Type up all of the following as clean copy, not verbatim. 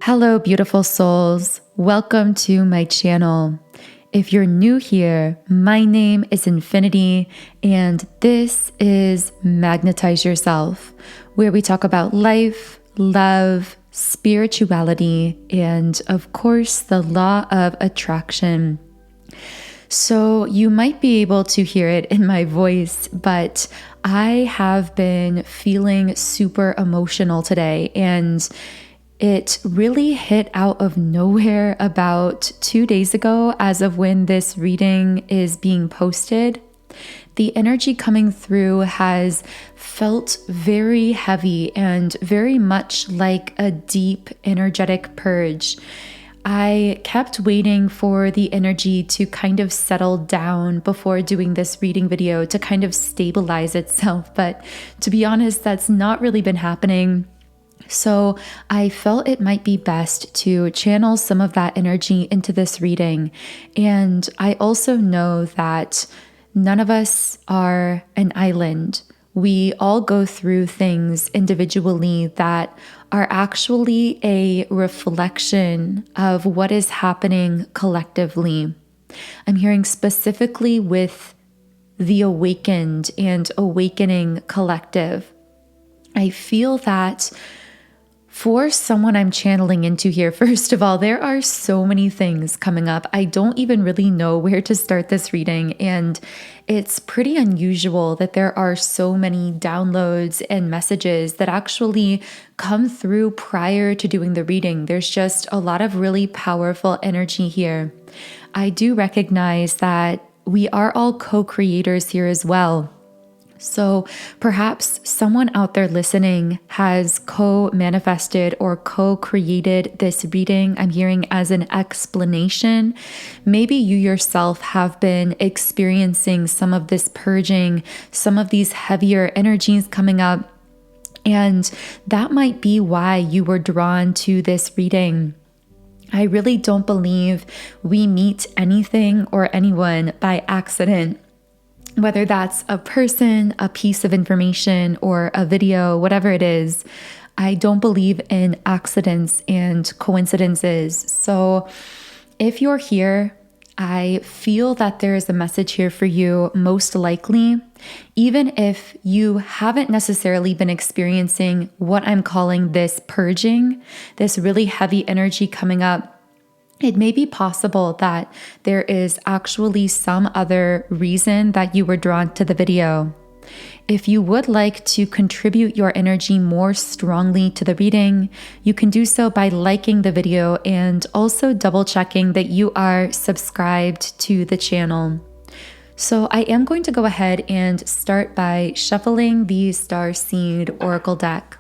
Hello, beautiful souls. Welcome to my channel. If you're new here, my name is Infinity, and this is Magnetize Yourself, where we talk about life, love, spirituality, and of course, the law of attraction. So you might be able to hear it in my voice, but I have been feeling super emotional today, and it really hit out of nowhere about 2 days ago as of when this reading is being posted. The energy coming through has felt very heavy and very much like a deep energetic purge. I kept waiting for the energy to kind of settle down before doing this reading video to kind of stabilize itself, but to be honest, that's not really been happening. So I felt it might be best to channel some of that energy into this reading. And I also know that none of us are an island. We all go through things individually that are actually a reflection of what is happening collectively. I'm hearing specifically with the awakened and awakening collective. I feel that for someone I'm channeling into here, first of all, there are so many things coming up. I don't even really know where to start this reading, and it's pretty unusual that there are so many downloads and messages that actually come through prior to doing the reading. There's just a lot of really powerful energy here. I do recognize that we are all co-creators here as well. So perhaps someone out there listening has co-manifested or co-created this reading I'm hearing as an explanation. Maybe you yourself have been experiencing some of this purging, some of these heavier energies coming up, and that might be why you were drawn to this reading. I really don't believe we meet anything or anyone by accident. Whether that's a person, a piece of information, or a video, whatever it is, I don't believe in accidents and coincidences. So if you're here, I feel that there is a message here for you, most likely, even if you haven't necessarily been experiencing what I'm calling this purging, this really heavy energy coming up. It may be possible that there is actually some other reason that you were drawn to the video. If you would like to contribute your energy more strongly to the reading, you can do so by liking the video and also double checking that you are subscribed to the channel. So I am going to go ahead and start by shuffling the Starseed Oracle deck.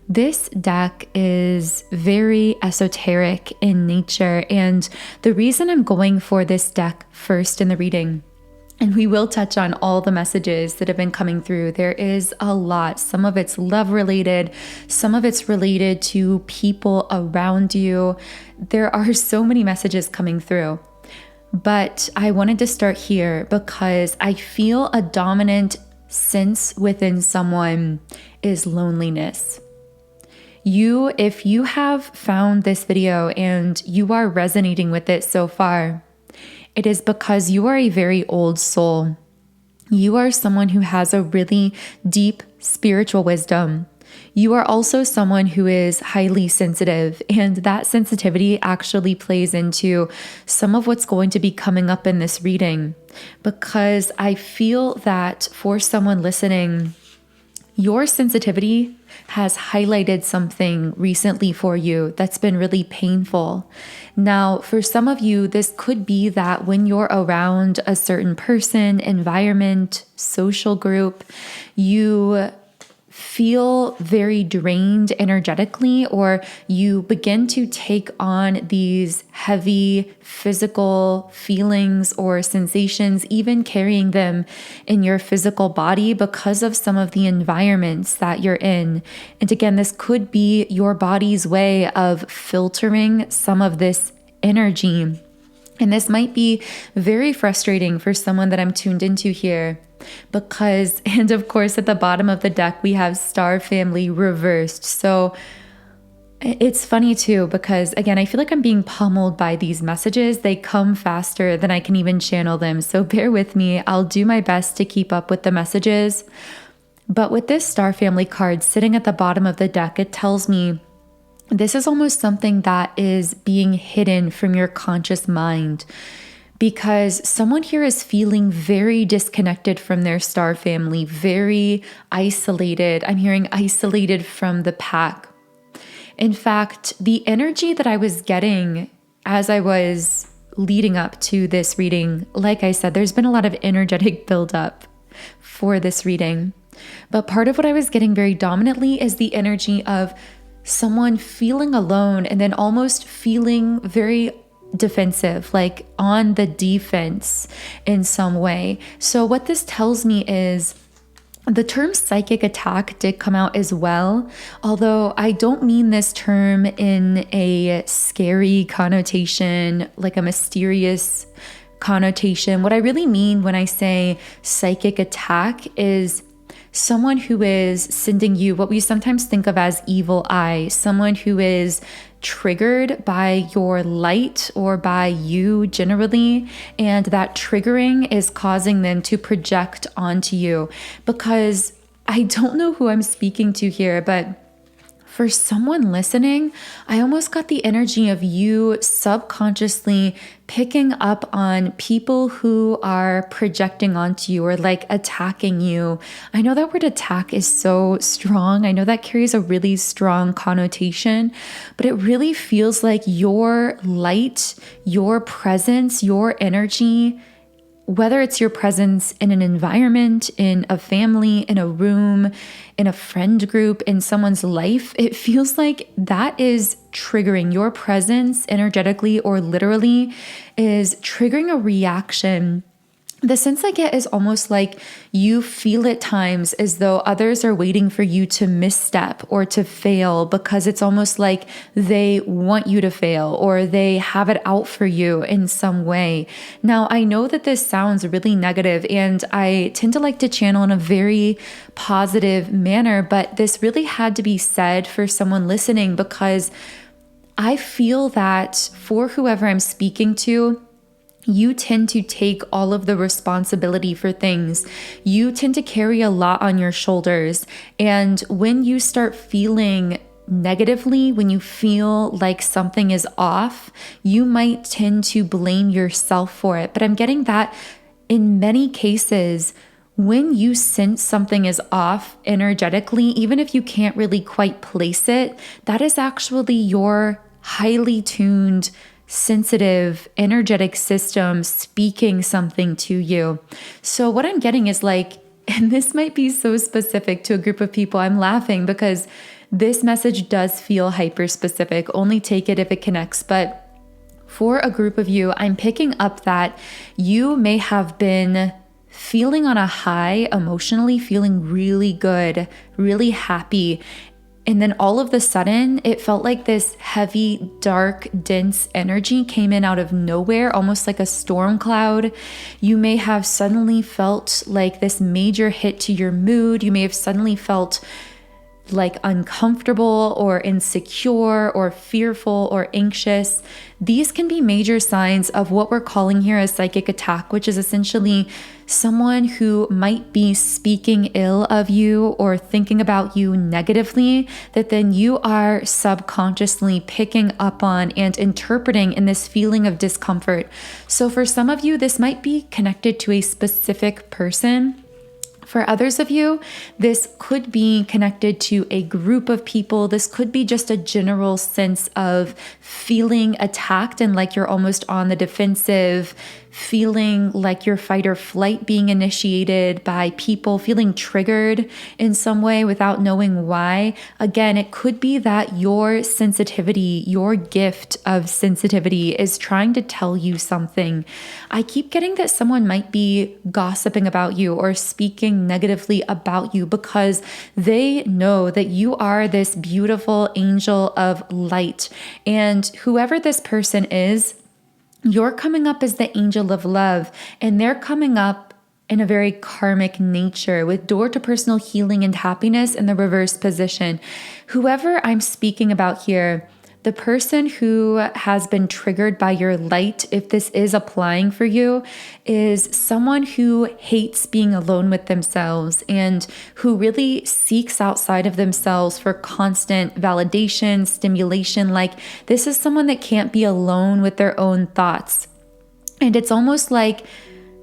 This deck is very esoteric in nature, and the reason I'm going for this deck first in the reading, and we will touch on all the messages that have been coming through. There is a lot. Some of it's love related, some of it's related to people around you. There are so many messages coming through. But I wanted to start here because I feel a dominant sense within someone is loneliness. If you have found this video and you are resonating with it so far, it is because you are a very old soul. You are someone who has a really deep spiritual wisdom. You are also someone who is highly sensitive, and that sensitivity actually plays into some of what's going to be coming up in this reading, because I feel that for someone listening, your sensitivity has highlighted something recently for you that's been really painful. Now, for some of you, this could be that when you're around a certain person, environment, social group, you feel very drained energetically, or you begin to take on these heavy physical feelings or sensations, even carrying them in your physical body because of some of the environments that you're in. And again, this could be your body's way of filtering some of this energy. And this might be very frustrating for someone that I'm tuned into here. Because, and of course, at the bottom of the deck, we have Star Family reversed. So It's funny too, because again, I feel like I'm being pummeled by these messages. They come faster than I can even channel them. So bear with me. I'll do my best to keep up with the messages. But with this star family card sitting at the bottom of the deck, it tells me this is almost something that is being hidden from your conscious mind, because someone here is feeling very disconnected from their star family, very isolated. I'm hearing isolated from the pack. In fact, the energy that I was getting as I was leading up to this reading, like I said, there's been a lot of energetic buildup for this reading. But part of what I was getting very dominantly is the energy of someone feeling alone and then almost feeling very defensive, like on the defense in some way. So what this tells me is the term psychic attack did come out as well, although I don't mean this term in a scary connotation, like a mysterious connotation. What I really mean when I say psychic attack is someone who is sending you what we sometimes think of as evil eye, someone who is triggered by your light or by you generally, and that triggering is causing them to project onto you. Because I don't know who I'm speaking to here, but for someone listening, I almost got the energy of you subconsciously picking up on people who are projecting onto you or like attacking you. I know that word attack is so strong. I know that carries a really strong connotation, but it really feels like your light, your presence, your energy, whether it's your presence in an environment, in a family, in a room, in a friend group, in someone's life, it feels like that is triggering. Your presence energetically or literally is triggering a reaction. The sense I get is almost like you feel at times as though others are waiting for you to misstep or to fail, because it's almost like they want you to fail or they have it out for you in some way. Now, I know that this sounds really negative, and I tend to like to channel in a very positive manner, but this really had to be said for someone listening, because I feel that for whoever I'm speaking to, you tend to take all of the responsibility for things. You tend to carry a lot on your shoulders. And when you start feeling negatively, when you feel like something is off, you might tend to blame yourself for it. But I'm getting that in many cases, when you sense something is off energetically, even if you can't really quite place it, that is actually your highly tuned, sensitive, energetic system speaking something to you. So what I'm getting is like, and this might be so specific to a group of people, I'm laughing because this message does feel hyper specific. Only take it if it connects. But for a group of you, I'm picking up that you may have been feeling on a high emotionally, feeling really good, really happy. And then all of the sudden, it felt like this heavy, dark, dense energy came in out of nowhere, almost like a storm cloud. You may have suddenly felt like this major hit to your mood. You may have suddenly felt like uncomfortable or insecure or fearful or anxious. These can be major signs of what we're calling here a psychic attack, which is essentially someone who might be speaking ill of you or thinking about you negatively, that then you are subconsciously picking up on and interpreting in this feeling of discomfort. So for some of you, this might be connected to a specific person. For others of you, this could be connected to a group of people. This could be just a general sense of feeling attacked and like you're almost on the defensive, feeling like your fight or flight being initiated by people, feeling triggered in some way without knowing why. Again, it could be that your sensitivity, your gift of sensitivity is trying to tell you something. I keep getting that someone might be gossiping about you or speaking negatively about you because they know that you are this beautiful angel of light. And whoever this person is, you're coming up as the angel of love, and they're coming up in a very karmic nature, with door to personal healing and happiness in the reverse position. Whoever I'm speaking about here, the person who has been triggered by your light, if this is applying for you, is someone who hates being alone with themselves and who really seeks outside of themselves for constant validation, stimulation. Like, this is someone that can't be alone with their own thoughts. And it's almost like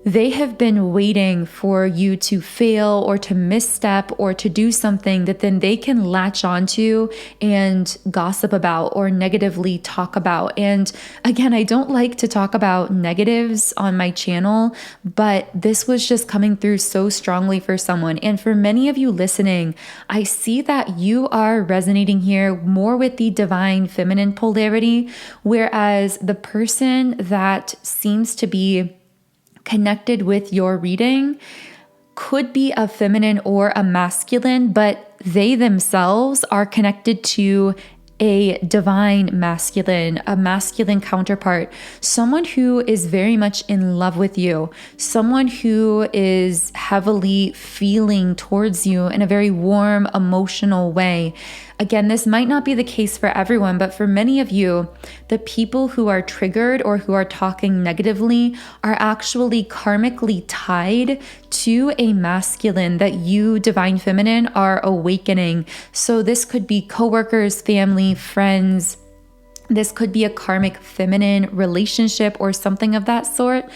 they have been waiting for you to fail or to misstep or to do something that then they can latch onto and gossip about or negatively talk about. And again, I don't like to talk about negatives on my channel, but this was just coming through so strongly for someone. And for many of you listening, I see that you are resonating here more with the divine feminine polarity, whereas the person that seems to be connected with your reading could be a feminine or a masculine, but they themselves are connected to a divine masculine, a masculine counterpart, someone who is very much in love with you, someone who is heavily feeling towards you in a very warm, emotional way. Again, this might not be the case for everyone, but for many of you, the people who are triggered or who are talking negatively are actually karmically tied to a masculine that you, divine feminine, are awakening. So this could be coworkers, family, friends. This could be a karmic feminine relationship or something of that sort.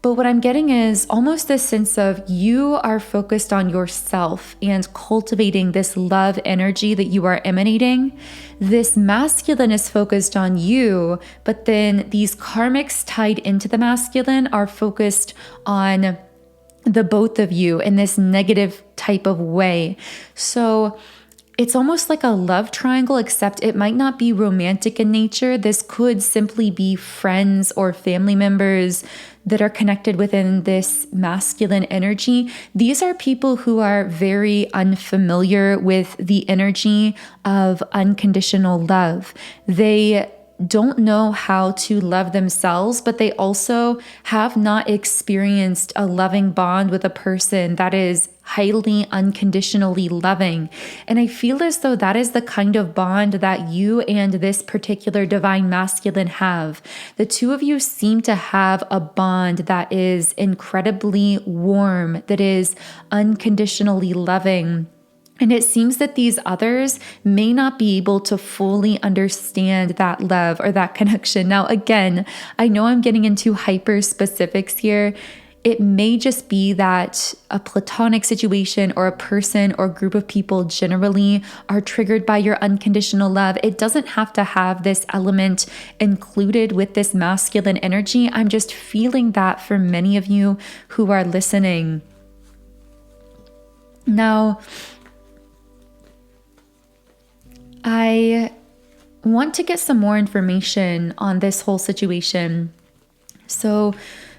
But what I'm getting is almost this sense of you are focused on yourself and cultivating this love energy that you are emanating. This masculine is focused on you, but then these karmics tied into the masculine are focused on the both of you in this negative type of way. So it's almost like a love triangle, except it might not be romantic in nature. This could simply be friends or family members that are connected within this masculine energy. These are people who are very unfamiliar with the energy of unconditional love. They don't know how to love themselves, but they also have not experienced a loving bond with a person that is highly unconditionally loving. And I feel as though that is the kind of bond that you and this particular divine masculine have. The two of you seem to have a bond that is incredibly warm, that is unconditionally loving. And it seems that these others may not be able to fully understand that love or that connection. Now, again, I know I'm getting into hyper specifics here. It may just be that a platonic situation or a person or group of people generally are triggered by your unconditional love. It doesn't have to have this element included with this masculine energy. I'm just feeling that for many of you who are listening. Now, I want to get some more information on this whole situation. So,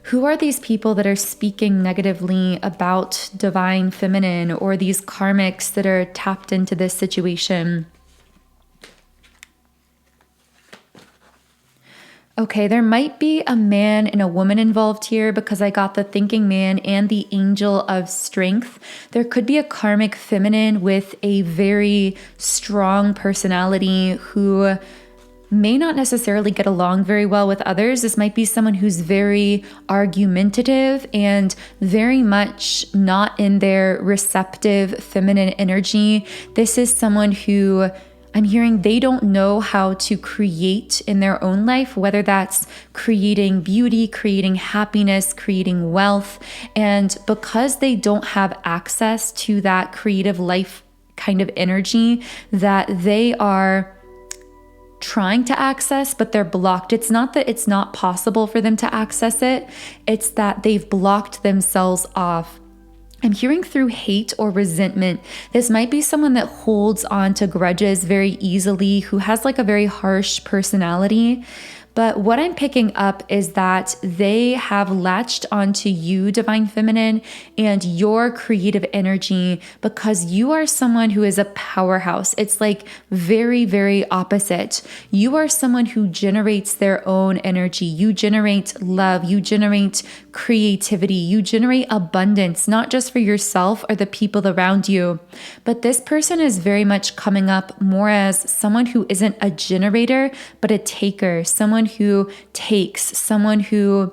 who are these people that are speaking negatively about divine feminine or these karmics that are tapped into this situation? Okay, there might be a man and a woman involved here because I got the thinking man and the angel of strength. There could be a karmic feminine with a very strong personality who may not necessarily get along very well with others. This might be someone who's very argumentative and very much not in their receptive feminine energy. This is someone who I'm hearing they don't know how to create in their own life, whether that's creating beauty, creating happiness, creating wealth. And because they don't have access to that creative life kind of energy that they are trying to access, but they're blocked. It's not that it's not possible for them to access it. It's that they've blocked themselves off. I'm hearing through hate or resentment. This might be someone that holds on to grudges very easily, who has like a very harsh personality, But what I'm picking up is that they have latched onto you, Divine Feminine, and your creative energy because you are someone who is a powerhouse. It's like very, very opposite. You are someone who generates their own energy. You generate love. You generate creativity. You generate abundance, not just for yourself or the people around you. But this person is very much coming up more as someone who isn't a generator, but a taker, someone who takes, someone who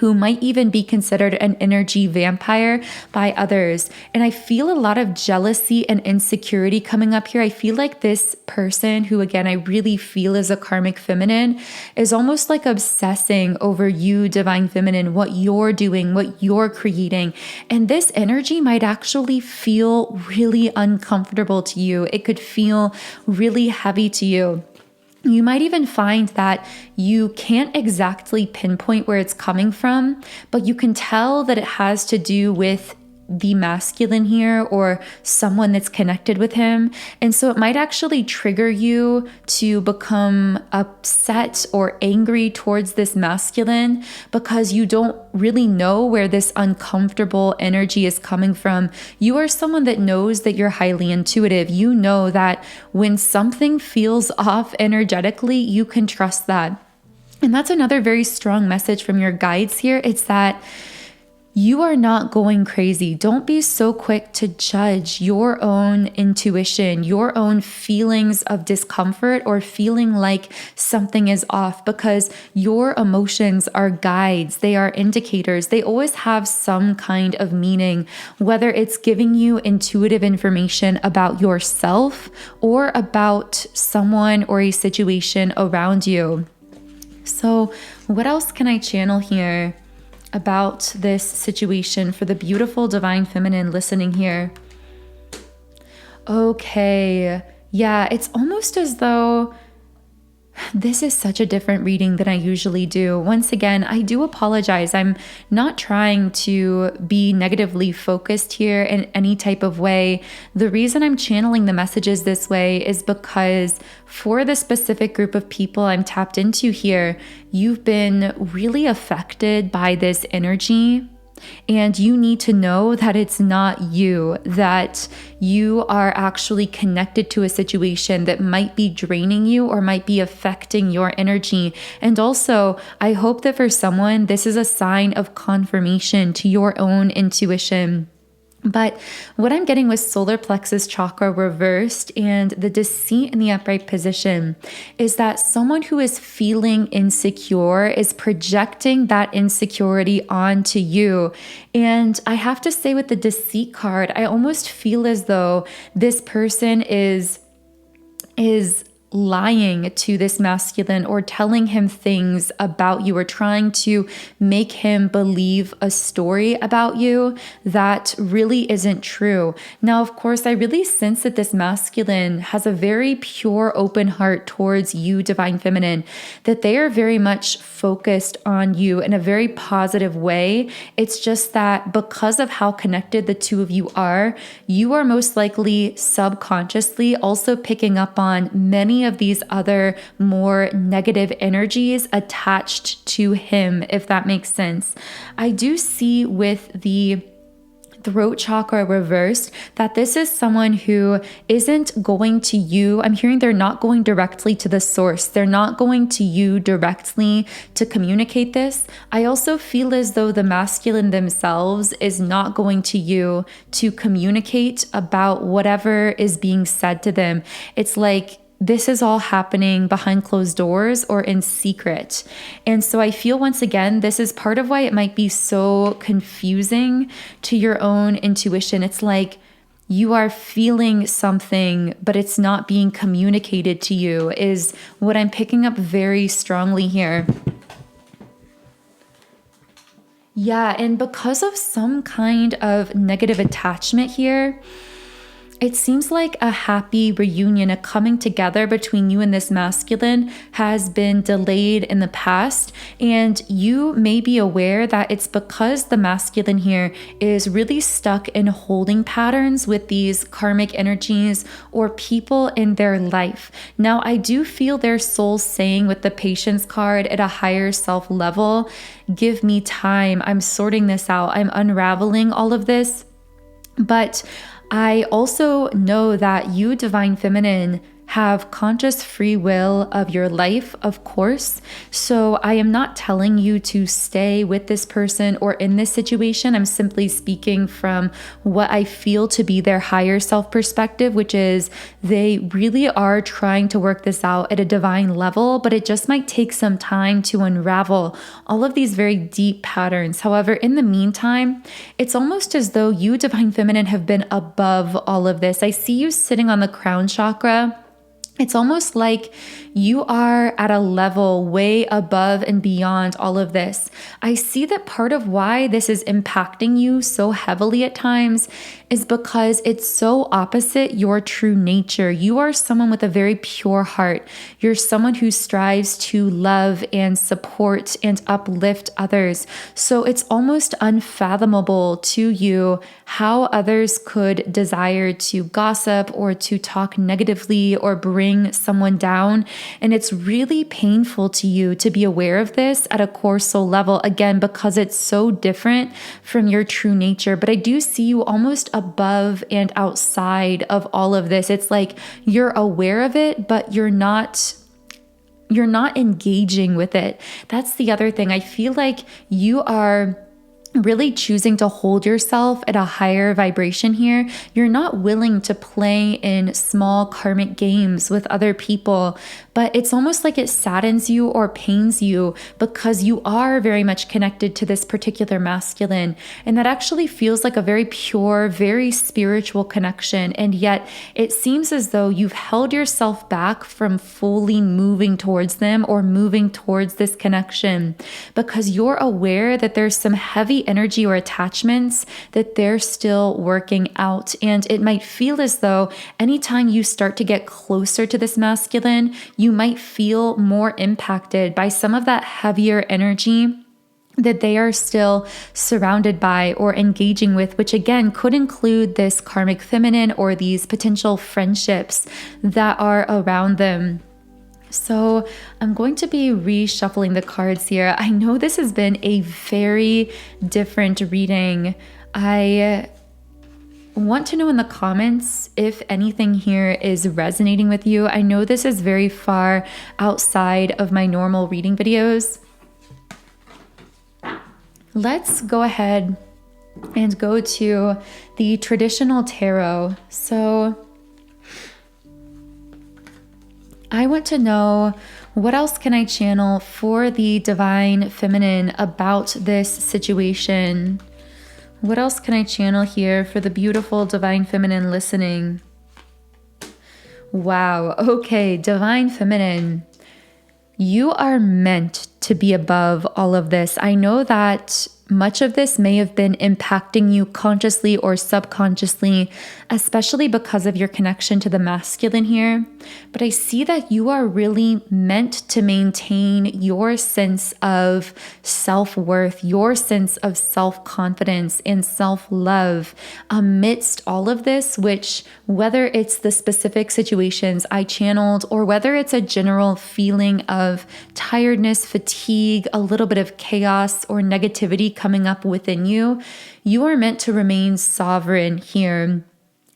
might even be considered an energy vampire by others. And I feel a lot of jealousy and insecurity coming up here. I feel like this person, who again, I really feel is a karmic feminine, is almost like obsessing over you, Divine Feminine, what you're doing, what you're creating. And this energy might actually feel really uncomfortable to you. It could feel really heavy to you. You might even find that you can't exactly pinpoint where it's coming from, but you can tell that it has to do with the masculine here or someone that's connected with him. And so it might actually trigger you to become upset or angry towards this masculine because you don't really know where this uncomfortable energy is coming from. You are someone that knows that you're highly intuitive. You know that when something feels off energetically, you can trust that. And that's another very strong message from your guides here. It's that you are not going crazy. Don't be so quick to judge your own intuition, your own feelings of discomfort or feeling like something is off, because your emotions are guides. They are indicators. They always have some kind of meaning, whether it's giving you intuitive information about yourself or about someone or a situation around you. So what else can I channel here about this situation for the beautiful Divine Feminine listening here? Okay, yeah, it's almost as though this is such a different reading than I usually do. Once again, I do apologize. I'm not trying to be negatively focused here in any type of way. The reason I'm channeling the messages this way is because for the specific group of people I'm tapped into here, you've been really affected by this energy. And you need to know that it's not you, that you are actually connected to a situation that might be draining you or might be affecting your energy. And also, I hope that for someone, this is a sign of confirmation to your own intuition. But what I'm getting with solar plexus chakra reversed and the deceit in the upright position is that someone who is feeling insecure is projecting that insecurity onto you. And I have to say with the deceit card, I almost feel as though this person is lying to this masculine or telling him things about you or trying to make him believe a story about you that really isn't true. Now, of course, I really sense that this masculine has a very pure, open heart towards you, Divine Feminine, that they are very much focused on you in a very positive way. It's just that because of how connected the two of you are most likely subconsciously also picking up on many of these other more negative energies attached to him, if that makes sense. I do see with the throat chakra reversed that this is someone who isn't going to you. I'm hearing they're not going directly to the source. They're not going to you directly to communicate this. I also feel as though the masculine themselves is not going to you to communicate about whatever is being said to them. It's like this is all happening behind closed doors or in secret. And so I feel once again, this is part of why it might be so confusing to your own intuition. It's like you are feeling something, but it's not being communicated to you, is what I'm picking up very strongly here. Yeah, and because of some kind of negative attachment here, It seems like a happy reunion, a coming together between you and this masculine has been delayed in the past, and you may be aware that it's because the masculine here is really stuck in holding patterns with these karmic energies or people in their life. Now, I do feel their soul saying with the Patience card at a higher self level, give me time, I'm sorting this out, I'm unraveling all of this. But I also know that you, Divine Feminine, have conscious free will of your life, of course. So I am not telling you to stay with this person or in this situation. I'm simply speaking from what I feel to be their higher self perspective, which is they really are trying to work this out at a divine level, but it just might take some time to unravel all of these very deep patterns. However, in the meantime, it's almost as though you, Divine Feminine, have been above all of this. I see you sitting on the crown chakra. It's almost like you are at a level way above and beyond all of this. I see that part of why this is impacting you so heavily at times is because it's so opposite your true nature. You are someone with a very pure heart. You're someone who strives to love and support and uplift others. So it's almost unfathomable to you how others could desire to gossip or to talk negatively or bring someone down. And it's really painful to you to be aware of this at a core soul level, again, because it's so different from your true nature. But I do see you almost above and outside of all of this. It's like you're aware of it, but you're not engaging with it. That's the other thing. I feel like you are really choosing to hold yourself at a higher vibration here. You're not willing to play in small karmic games with other people, but it's almost like it saddens you or pains you because you are very much connected to this particular masculine. And that actually feels like a very pure, very spiritual connection. And yet it seems as though you've held yourself back from fully moving towards them or moving towards this connection because you're aware that there's some heavy energy or attachments that they're still working out. And it might feel as though anytime you start to get closer to this masculine, you might feel more impacted by some of that heavier energy that they are still surrounded by or engaging with, which again could include this karmic feminine or these potential friendships that are around them. So I'm going to be reshuffling the cards here. I know this has been a very different reading. I want to know in the comments if anything here is resonating with you. I know this is very far outside of my normal reading videos. Let's go ahead and go to the traditional tarot. So I want to know, what else can I channel for the Divine Feminine about this situation? What else can I channel here for the beautiful Divine Feminine listening? Wow. Okay, Divine Feminine, you are meant to be above all of this. I know that much of this may have been impacting you consciously or subconsciously, especially because of your connection to the masculine here. But I see that you are really meant to maintain your sense of self-worth, your sense of self-confidence and self-love amidst all of this, which, whether it's the specific situations I channeled or whether it's a general feeling of tiredness, fatigue, a little bit of chaos or negativity coming up within you, you are meant to remain sovereign here.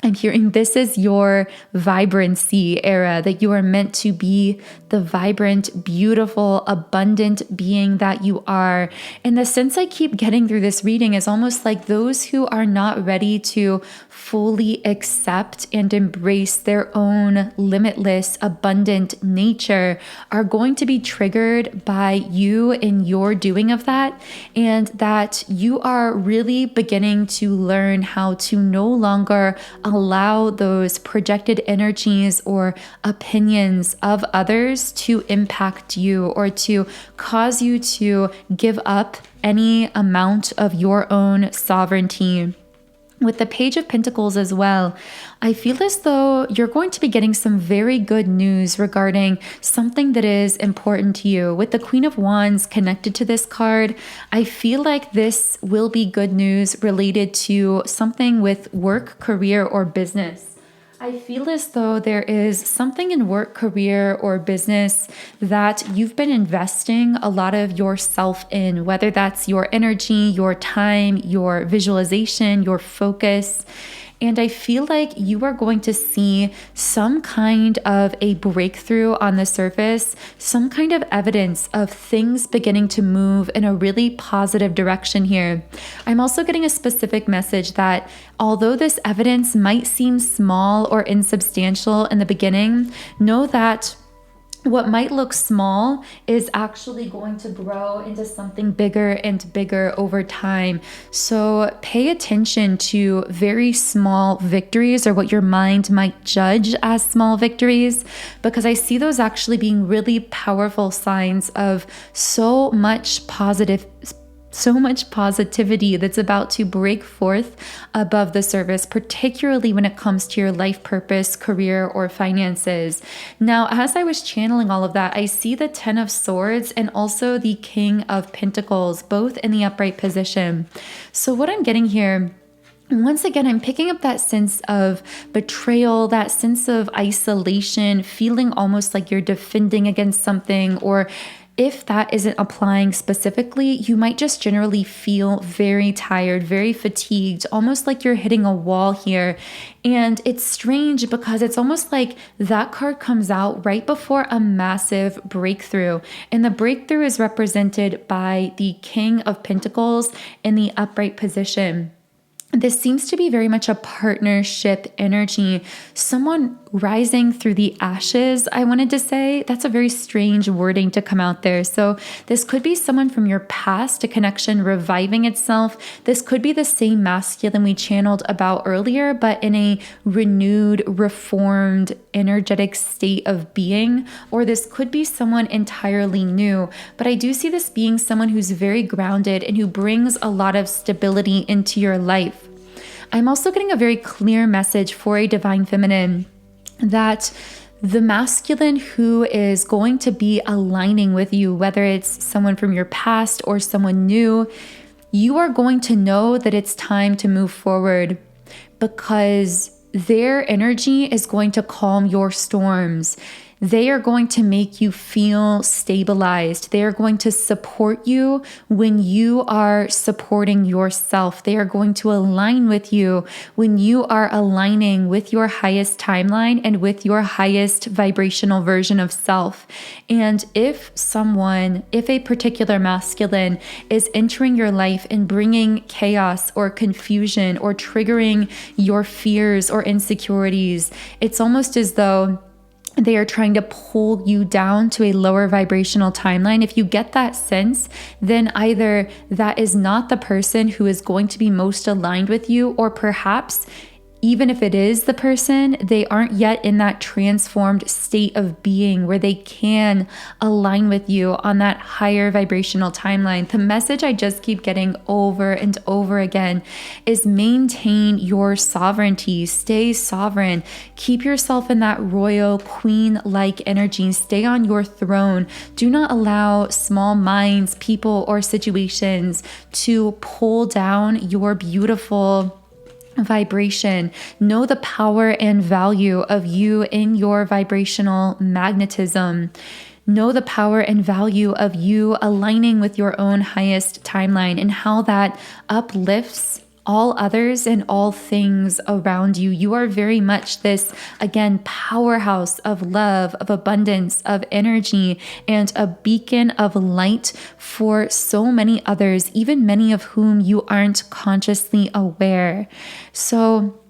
I'm hearing this is your vibrancy era, that you are meant to be the vibrant, beautiful, abundant being that you are. And the sense I keep getting through this reading is almost like those who are not ready to fully accept and embrace their own limitless, abundant nature are going to be triggered by you in your doing of that, and that you are really beginning to learn how to no longer allow those projected energies or opinions of others to impact you or to cause you to give up any amount of your own sovereignty. With the Page of Pentacles as well, I feel as though you're going to be getting some very good news regarding something that is important to you. With the Queen of Wands connected to this card, I feel like this will be good news related to something with work, career, or business. I feel as though there is something in work, career, or business that you've been investing a lot of yourself in, whether that's your energy, your time, your visualization, your focus. And I feel like you are going to see some kind of a breakthrough on the surface, some kind of evidence of things beginning to move in a really positive direction here. I'm also getting a specific message that although this evidence might seem small or insubstantial in the beginning, know that what might look small is actually going to grow into something bigger and bigger over time. So pay attention to very small victories, or what your mind might judge as small victories, because I see those actually being really powerful signs of so much positivity that's about to break forth above the surface, particularly when it comes to your life purpose, career, or finances. Now, as I was channeling all of that, I see the Ten of Swords and also the King of Pentacles, both in the upright position. So what I'm getting here, once again, I'm picking up that sense of betrayal, that sense of isolation, feeling almost like you're defending against something, or if that isn't applying specifically, you might just generally feel very tired, very fatigued, almost like you're hitting a wall here. And it's strange because it's almost like that card comes out right before a massive breakthrough. And the breakthrough is represented by the King of Pentacles in the upright position. This seems to be very much a partnership energy, someone rising through the ashes, I wanted to say. That's a very strange wording to come out there. So this could be someone from your past, a connection reviving itself. This could be the same masculine we channeled about earlier, but in a renewed, reformed, energetic state of being. Or this could be someone entirely new. But I do see this being someone who's very grounded and who brings a lot of stability into your life. I'm also getting a very clear message for a divine feminine that the masculine who is going to be aligning with you, whether it's someone from your past or someone new, you are going to know that it's time to move forward, because their energy is going to calm your storms. They are going to make you feel stabilized. They are going to support you when you are supporting yourself. They are going to align with you when you are aligning with your highest timeline and with your highest vibrational version of self. And if a particular masculine is entering your life and bringing chaos or confusion or triggering your fears or insecurities, it's almost as though they are trying to pull you down to a lower vibrational timeline. If you get that sense, then either that is not the person who is going to be most aligned with you, or perhaps even if it is the person, they aren't yet in that transformed state of being where they can align with you on that higher vibrational timeline. The message I just keep getting over and over again is maintain your sovereignty, stay sovereign, keep yourself in that royal queen-like energy, stay on your throne. Do not allow small minds, people, or situations to pull down your beautiful vibration. Know the power and value of you in your vibrational magnetism. Know the power and value of you aligning with your own highest timeline and how that uplifts all others and all things around you. You are very much this, again, powerhouse of love, of abundance, of energy, and a beacon of light for so many others, even many of whom you aren't consciously aware. So,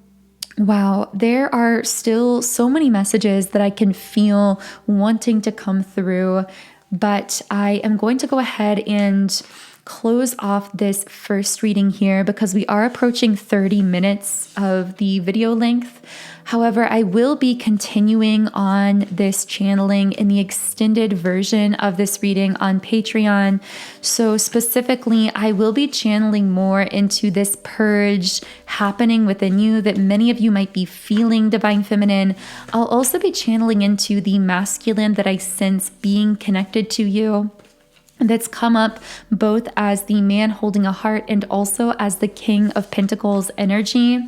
wow, there are still so many messages that I can feel wanting to come through, but I am going to go ahead and close off this first reading here because we are approaching 30 minutes of the video length. However, I will be continuing on this channeling in the extended version of this reading on Patreon. So specifically, I will be channeling more into this purge happening within you that many of you might be feeling, Divine Feminine. I'll also be channeling into the masculine that I sense being connected to you. That's come up both as the man holding a heart and also as the King of Pentacles energy.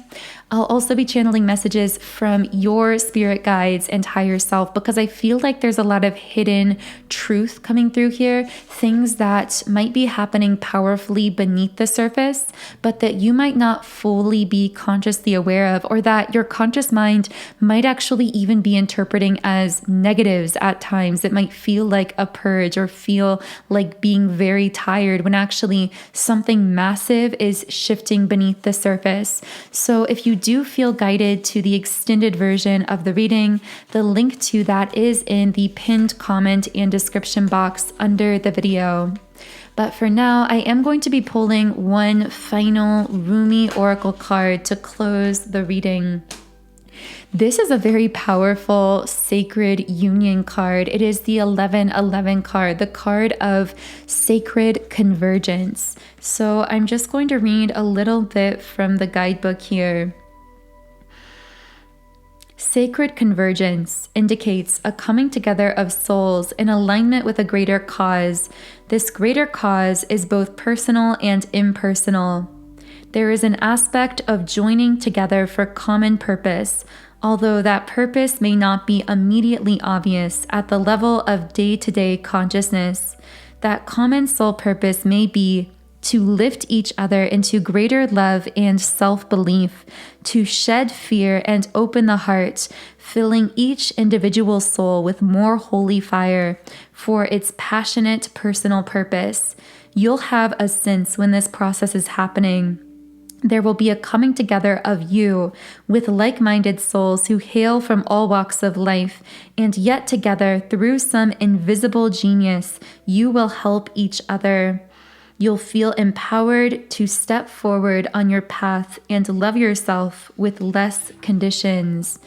I'll also be channeling messages from your spirit guides and higher self because I feel like there's a lot of hidden truth coming through here, things that might be happening powerfully beneath the surface, but that you might not fully be consciously aware of, or that your conscious mind might actually even be interpreting as negatives at times. It might feel like a purge or feel like being very tired when actually something massive is shifting beneath the surface. So if you do feel guided to the extended version of the reading, the link to that is in the pinned comment and description box under the video. But for now, I am going to be pulling one final Rumi Oracle card to close the reading. This is a very powerful sacred union card. It is the 1111 card, the card of sacred convergence. So I'm just going to read a little bit from the guidebook here. Sacred convergence indicates a coming together of souls in alignment with a greater cause. This greater cause is both personal and impersonal. There is an aspect of joining together for common purpose, although that purpose may not be immediately obvious at the level of day-to-day consciousness. That common soul purpose may be to lift each other into greater love and self-belief, to shed fear and open the heart, filling each individual soul with more holy fire for its passionate personal purpose. You'll have a sense when this process is happening. There will be a coming together of you with like-minded souls who hail from all walks of life, and yet together, through some invisible genius, you will help each other. You'll feel empowered to step forward on your path and love yourself with less conditions.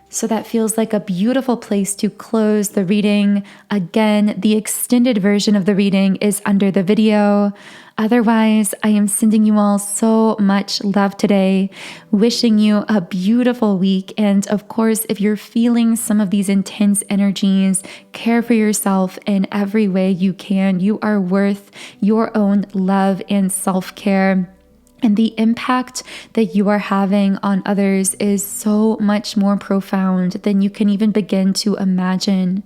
So that feels like a beautiful place to close the reading. Again, the extended version of the reading is under the video. Otherwise, I am sending you all so much love today, wishing you a beautiful week. And of course, if you're feeling some of these intense energies, care for yourself in every way you can. You are worth your own love and self-care. And the impact that you are having on others is so much more profound than you can even begin to imagine.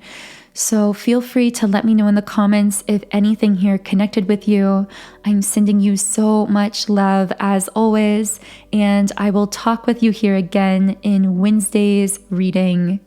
So feel free to let me know in the comments if anything here connected with you. I'm sending you so much love as always, and I will talk with you here again in Wednesday's reading.